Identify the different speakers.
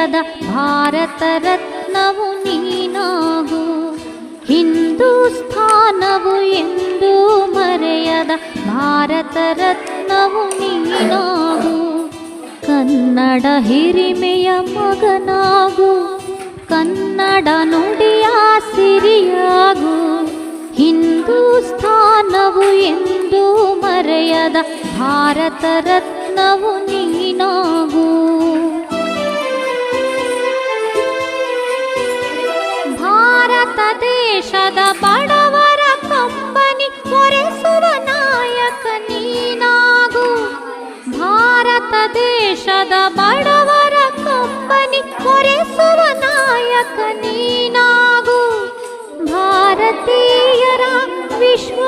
Speaker 1: ಮರೆಯದ ಭಾರತ ರತ್ನವು ನೀನಾಗು. ಹಿಂದೂಸ್ಥಾನವು ಎಂದೂ ಮರೆಯದ ಭಾರತ ರತ್ನವು ನೀನಾಗು. ಕನ್ನಡ ಹಿರಿಮೆಯ ಮಗನಾಗು, ಕನ್ನಡ ನುಡಿಯ ಸಿರಿಯಾಗು. ಹಿಂದೂಸ್ಥಾನವು ಎಂದೂ ಮರೆಯದ ಭಾರತ ರತ್ನವು ನೀನಾಗು. ಭಾರತ ದೇಶದ ಬಡವರ ಕಂಬನಿ ಒರೆಸುವ ನಾಯಕ ನೀನಾಗು. ಭಾರತ ದೇಶದ ಬಡವರ ಕಂಬನಿ ಒರೆಸುವ ನಾಯಕ ನೀನಾಗು. ಭಾರತೀಯರ ವಿಶ್ವ